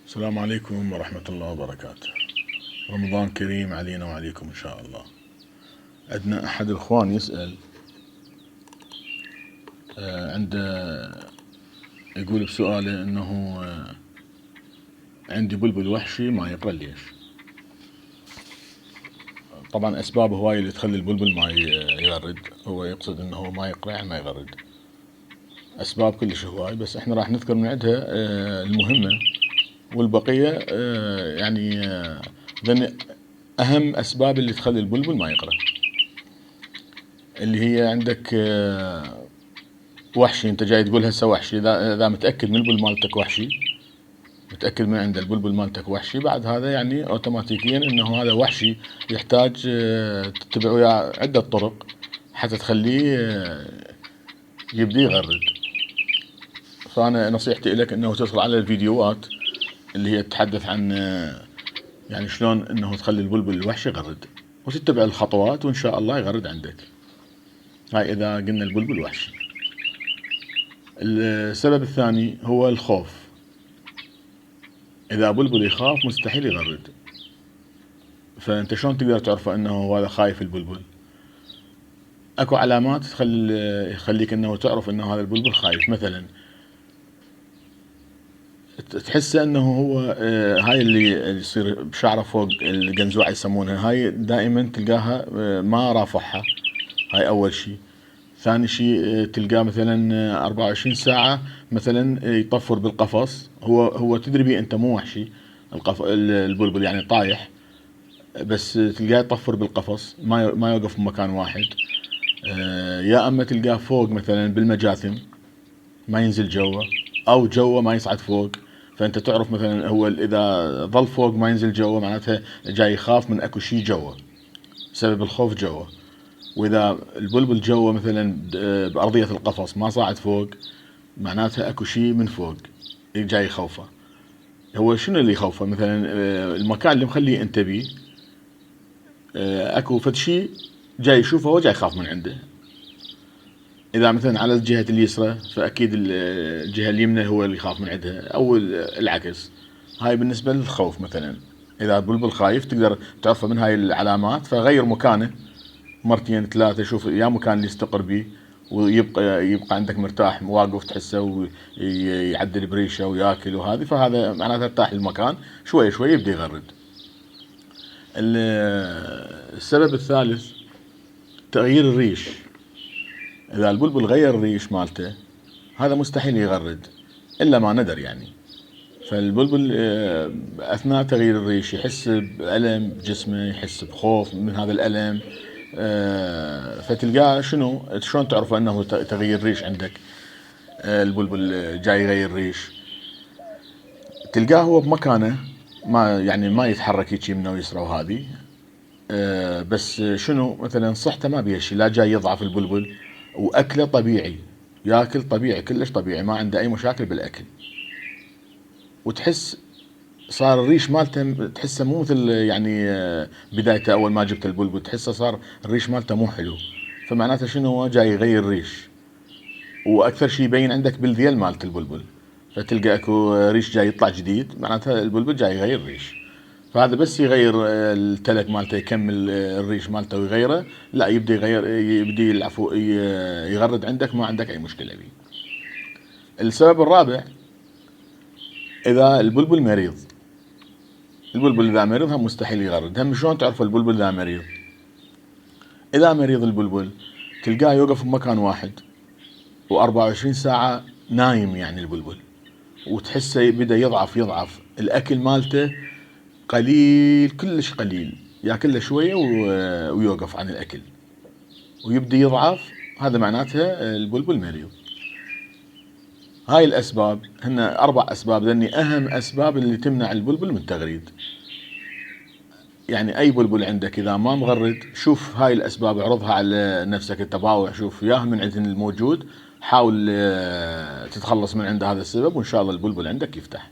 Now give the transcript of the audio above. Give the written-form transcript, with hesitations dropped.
السلام عليكم ورحمة الله وبركاته. رمضان كريم علينا وعليكم إن شاء الله. عندنا أحد الإخوان يسأل عنده، يقول بسؤاله أنه عندي بلبل وحشي ما يقرأ ليش. طبعا أسباب هواية اللي تخلي البلبل ما يغرد، هو يقصد أنه ما يقرأ يعني ما يغرد، أسباب كلش هواي، بس إحنا راح نذكر من عندها المهمة، والبقية يعني ذن أهم أسباب اللي تخلي البلبل ما يقرأ. اللي هي عندك وحشي، انت جاي تقول هسه وحشي، اذا متأكد من البلبل مالتك وحشي، متأكد من عند البلبل مالتك وحشي، بعد هذا يعني اوتوماتيكيا انه هذا وحشي، يحتاج تتبع وياه عدة طرق حتى تخليه يبدي يغرد. فانا نصيحتي لك انه تدخل على الفيديوهات اللي هي تتحدث عن يعني شلون انه تخلي البلبل الوحشي يغرد، وتتبع الخطوات وان شاء الله يغرد عندك. هاي اذا قلنا البلبل وحشي. السبب الثاني هو الخوف. اذا بلبل يخاف مستحيل يغرد، فانت شلون تقدر تعرف انه هذا خايف البلبل؟ اكو علامات يخليك انه تعرف انه هذا البلبل خايف. مثلا تحس انه هو هاي اللي يصير بشعره فوق القنزوعة يسمونها، هاي دائما تلقاها ما رافعها، هاي اول شيء. ثاني شيء تلقاه مثلا 24 ساعة مثلا يطفر بالقفص، هو تدري بيه انت مو وحشي، البلبل يعني طايح، بس تلقاه يطفر بالقفص، ما يوقف بمكان واحد. يا اما تلقاه فوق مثلا بالمجاثم ما ينزل جوا، او جوا ما يصعد فوق، فانت تعرف مثلا هو اذا ظل فوق ما ينزل جوا معناتها جاي يخاف من اكو شيء جوا، سبب الخوف جوا. واذا البلبل جوا مثلا بارضية القفص ما صاعد فوق، معناتها اكو شيء من فوق جاي يخوفه. هو شنو اللي يخوفه؟ مثلا المكان اللي مخليه انت بيه اكو فد شيء جاي يشوفه، هو جاي يخاف من عنده. اذا مثلا على الجهة اليسرى فاكيد الجهة اليمنى هو اللي يخاف من عندها، او العكس. هاي بالنسبة للخوف. مثلا اذا البلبل خايف تقدر تعرفه من هاي العلامات، فغير مكانه مرتين ثلاثة، شوف يا مكان اللي يستقر بيه ويبقى عندك مرتاح واقف تحسه ويعدل بريشه وياكل وهذه، فهذا معناته ارتاح المكان، شوي شوي يبدي يغرد. السبب الثالث تغيير الريش. اذا البلبل غير الريش مالته هذا مستحيل يغرد الا ما ندر يعني. فالبلبل اثناء تغيير الريش يحس بألم بجسمه، يحس بخوف من هذا الألم، فتلقاه شلون تعرف انه تغيير ريش عندك؟ البلبل جاي يغير ريش، تلقاه هو بمكانه ما يتحرك هيك يمنى ويسرى وهذه، بس مثلا صحته ما بيها شيء، لا جاي يضعف البلبل، واكله طبيعي، ياكل طبيعي كلش طبيعي، ما عنده اي مشاكل بالاكل. وتحس صار الريش مالته تحسه مو مثل يعني بدايته اول ما جبت البلبل، تحسه صار الريش مالته مو حلو، فمعناته هو جاي يغير ريش. واكثر شيء يبين عندك بالذيل مالت البلبل، فتلقى اكو ريش جاي يطلع جديد، معناته البلبل جاي يغير ريش. فهذا بس يغير التلك مالته، يكمل الريش مالته ويغيره، لا يبدي يغير، يبدي العفو يغرد عندك، ما عندك اي مشكلة بيه. السبب الرابع اذا البلبل مريض. البلبل اذا مريض هم مستحيل يغرد. هم شلون تعرف البلبل اذا مريض؟ اذا مريض البلبل تلقاه يوقف بمكان واحد و24 ساعة نايم يعني البلبل، وتحسه بدا يضعف الاكل مالته قليل، كلش قليل، ياكل له شوية ويوقف عن الاكل ويبدي يضعف، هذا معناتها البلبل مريض. هاي الاسباب هن 4 اسباب، لاني اهم اسباب اللي تمنع البلبل من التغريد. يعني اي بلبل عندك اذا ما مغرد، شوف هاي الاسباب، اعرضها على نفسك التباوع، شوف ياه من عند الموجود، حاول تتخلص من عند هذا السبب، وان شاء الله البلبل عندك يفتح.